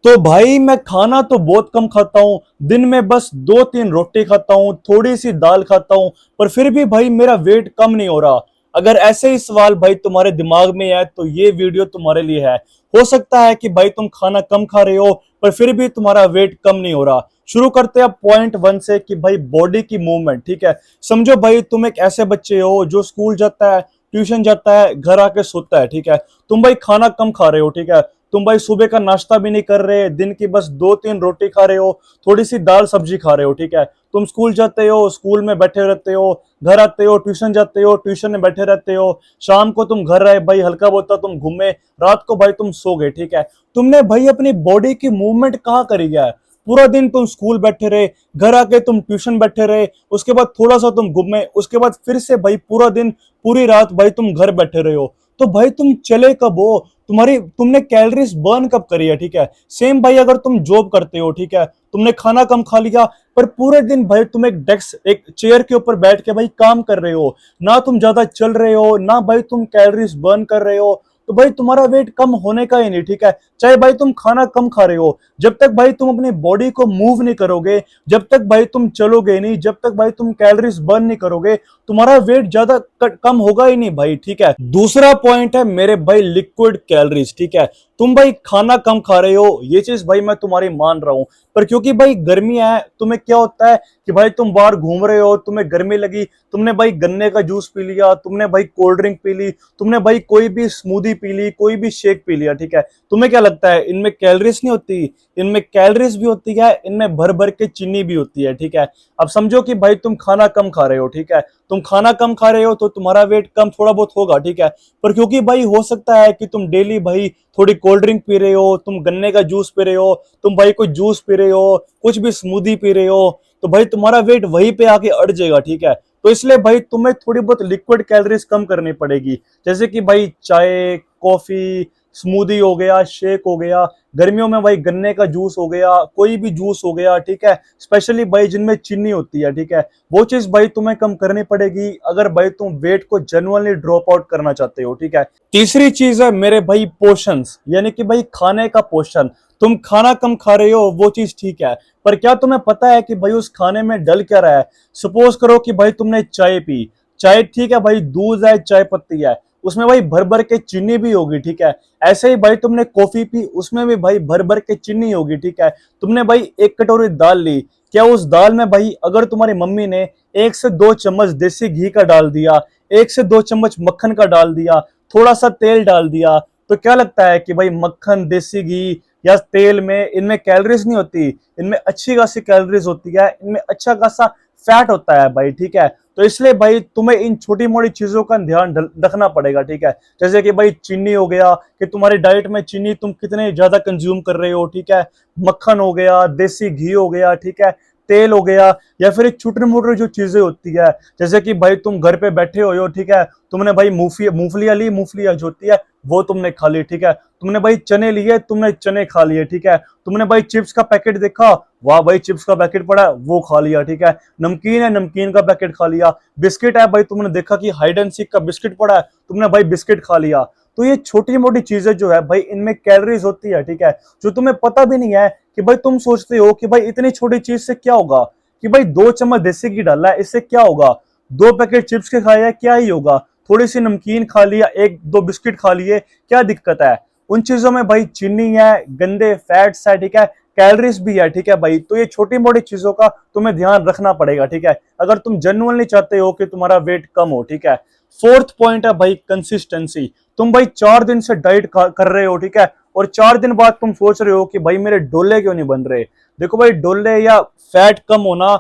तो भाई मैं खाना तो बहुत कम खाता हूँ। दिन में बस 2-3 रोटी खाता हूँ, थोड़ी सी दाल खाता हूँ, पर फिर भी भाई मेरा वेट कम नहीं हो रहा। अगर ऐसे ही सवाल भाई तुम्हारे दिमाग में है तो ये वीडियो तुम्हारे लिए है। हो सकता है कि भाई तुम खाना कम खा रहे हो पर फिर भी तुम्हारा वेट कम नहीं हो रहा। शुरू करते हैं पॉइंट 1 से कि भाई बॉडी की मूवमेंट। ठीक है, समझो भाई तुम एक ऐसे बच्चे हो जो स्कूल जाता है, ट्यूशन जाता है, घर आके सोता है। ठीक है, तुम भाई खाना कम खा रहे हो। ठीक है, तुम भाई सुबह का नाश्ता भी नहीं कर रहे, दिन की बस 2-3 रोटी खा रहे हो, थोड़ी सी दाल सब्जी खा रहे हो। ठीक है, तुम स्कूल जाते हो, स्कूल में बैठे रहते हो, घर आते हो, ट्यूशन जाते हो, ट्यूशन में बैठे रहते हो, शाम को तुम घर आए भाई हल्का बहुत तुम घूमे, रात को भाई तुम सो गए। ठीक है, तुमने भाई अपनी बॉडी की मूवमेंट कहाँ करी है? पूरा दिन तुम स्कूल बैठे रहे, घर आके तुम ट्यूशन बैठे रहे, उसके बाद थोड़ा सा तुम घूमे, उसके बाद फिर से भाई पूरा दिन पूरी रात भाई तुम घर बैठे रहे हो। तो भाई तुम चले कब हो? तुमने कैलोरीज बर्न कब करी है? ठीक है, सेम भाई अगर तुम जॉब करते हो, ठीक है, तुमने खाना कम खा लिया पर पूरे दिन भाई तुम एक चेयर के ऊपर बैठ के भाई काम कर रहे हो, ना तुम ज्यादा चल रहे हो, ना भाई तुम कैलोरीज बर्न कर रहे हो, तो भाई तुम्हारा वेट कम होने का ही नहीं। ठीक है, चाहे भाई तुम खाना कम खा रहे हो, जब तक भाई तुम अपनी बॉडी को मूव नहीं करोगे, जब तक भाई तुम चलोगे नहीं, जब तक भाई तुम कैलोरीज बर्न नहीं करोगे, तुम्हारा वेट ज्यादा कम होगा ही नहीं भाई। ठीक है, दूसरा पॉइंट है मेरे भाई लिक्विड कैलोरीज। ठीक है, तुम भाई खाना कम खा रहे हो, ये चीज भाई मैं तुम्हारी मान रहा हूं, पर क्योंकि भाई गर्मी है, तुम्हें क्या होता है कि भाई तुम बाहर घूम रहे हो, तुम्हें गर्मी लगी, तुमने भाई गन्ने का जूस पी लिया, तुमने भाई कोल्ड ड्रिंक पी ली, तुमने भाई कोई भी स्मूदी पी ली, कोई भी शेक पी लिया। ठीक है, तुम्हें क्या लगता है इनमें कैलोरीज नहीं होती? इनमें कैलोरीज भी होती है, इनमें भर भर के चीनी भी होती है। ठीक है, अब समझो कि भाई तुम खाना कम खा रहे हो। ठीक है, तुम खाना कम खा रहे हो तो तुम्हारा वेट कम थोड़ा बहुत होगा। ठीक है, पर क्योंकि भाई हो सकता है कि तुम डेली भाई थोड़ी कोल्ड ड्रिंक पी रहे हो, तुम गन्ने का जूस पी रहे हो, तुम भाई कोई जूस पी रहे हो, कुछ भी स्मूदी पी रहे हो, तो भाई तुम्हारा वेट वहीं पे आके अड़ जाएगा। ठीक है, तो इसलिए भाई तुम्हें थोड़ी बहुत लिक्विड कैलोरीज कम करनी पड़ेगी, जैसे कि भाई चाय, कॉफी, स्मूदी हो गया, शेक हो गया, गर्मियों में भाई गन्ने का जूस हो गया, कोई भी जूस हो गया। ठीक है, स्पेशली भाई जिनमें चीनी होती है। ठीक है, वो चीज भाई तुम्हें कम करनी पड़ेगी अगर भाई तुम वेट को जेन्युइनली ड्रॉप आउट करना चाहते हो। ठीक है, तीसरी चीज है मेरे भाई पोर्शंस, यानी कि भाई खाने का पोर्शन। तुम खाना कम खा रहे हो वो चीज ठीक है, पर क्या तुम्हें पता है कि भाई उस खाने में डल क्या रहा है? सपोज करो कि भाई तुमने चाय पी, चाय ठीक है भाई, दूध है, चाय पत्ती है, उसमें भाई भर भर के चीनी भी होगी। ठीक है, ऐसे ही भाई तुमने कॉफी पी, उसमें भी भाई भर भर के चीनी होगी। ठीक है, तुमने भाई एक कटोरी दाल ली, क्या उस दाल में भाई अगर तुम्हारी मम्मी ने 1 से 2 चम्मच देसी घी का डाल दिया, 1 से 2 चम्मच मक्खन का डाल दिया, थोड़ा सा तेल डाल दिया, तो क्या लगता है कि भाई मक्खन, देसी घी या तेल में, इनमें कैलोरीज नहीं होती? इनमें अच्छी खासी कैलोरीज होती है, इनमें अच्छा खासा फैट होता है भाई। ठीक है, तो इसलिए भाई तुम्हें इन छोटी मोटी चीजों का ध्यान रखना पड़ेगा। ठीक है, जैसे कि भाई चीनी हो गया, कि तुम्हारी डाइट में चीनी तुम कितने ज्यादा कंज्यूम कर रहे हो। ठीक है, मक्खन हो गया, देसी घी हो गया, ठीक है, तेल हो गया, या फिर एक छोटे मोटे जो चीजें होती है, जैसे कि भाई तुम घर पे बैठे हो, ठीक है, तुमने भाई मूंगफलियां ली, मूंगफलियां जो होती है वो तुमने खा ली। ठीक है, तुमने भाई चने लिए, तुमने चने खा लिए। ठीक है, तुमने भाई चिप्स का पैकेट देखा, वाह भाई चिप्स का पैकेट पड़ा है, वो खा लिया। ठीक है, नमकीन है, नमकीन का पैकेट खा लिया, बिस्किट है भाई, तुमने देखा कि हाइड एंड सीक का बिस्किट पड़ा है, तुमने भाई बिस्किट खा लिया। तो ये छोटी मोटी चीजें जो है भाई इनमें कैलोरीज होती है। ठीक है, जो तुम्हें पता भी नहीं है कि भाई तुम सोचते हो कि भाई इतनी छोटी चीज से क्या होगा, कि भाई 2 चम्मच देसी घी डाला है, इससे क्या होगा? 2 पैकेट चिप्स के खाए, क्या ही होगा? थोड़ी सी नमकीन खा लिया, 1-2 बिस्किट खा लिए, क्या दिक्कत है? उन चीजों में भाई चीनी है, गंदे फैट्स है, ठीक है, कैलोरीज भी है। ठीक है भाई, तो ये छोटी मोटी चीजों का तुम्हें ध्यान रखना पड़ेगा। ठीक है, अगर तुम जेन्युइनली चाहते हो कि तुम्हारा वेट कम हो। ठीक है, फोर्थ पॉइंट है भाई कंसिस्टेंसी। तुम भाई 4 दिन से डाइट कर रहे हो, ठीक है, और 4 दिन बाद तुम सोच रहे हो कि भाई मेरे डोले क्यों नहीं बन रहे। देखो भाई, डोले या फैट कम होना,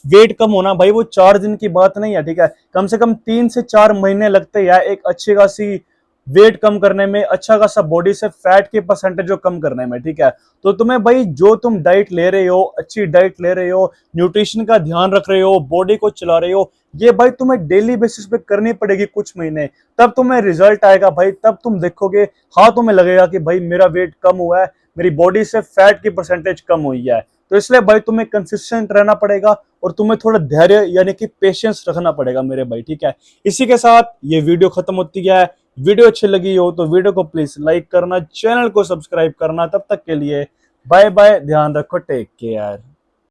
वेट कम होना भाई वो 4 दिन की बात नहीं है। ठीक है, कम से कम 3 से 4 महीने लगते हैं एक अच्छी खासी वेट कम करने में, अच्छा खासा बॉडी से फैट के परसेंटेज को कम करने में। ठीक है, तो तुम्हें भाई जो तुम डाइट ले रहे हो, अच्छी डाइट ले रहे हो, न्यूट्रिशन का ध्यान रख रहे हो, बॉडी को चला रहे हो, ये भाई तुम्हें डेली बेसिस पे करनी पड़ेगी कुछ महीने, तब तुम्हें रिजल्ट आएगा भाई, तब तुम देखोगे, हाँ तुम्हें लगेगा कि भाई मेरा वेट कम हुआ है, मेरी बॉडी से फैट की परसेंटेज कम हुई है। तो इसलिए भाई तुम्हें कंसिस्टेंट रहना पड़ेगा और तुम्हें थोड़ा धैर्य यानी कि पेशेंस रखना पड़ेगा मेरे भाई। ठीक है, इसी के साथ ये वीडियो खत्म होती है। वीडियो अच्छी लगी हो तो वीडियो को प्लीज लाइक करना, चैनल को सब्सक्राइब करना। तब तक के लिए बाय बाय, ध्यान रखो, टेक केयर।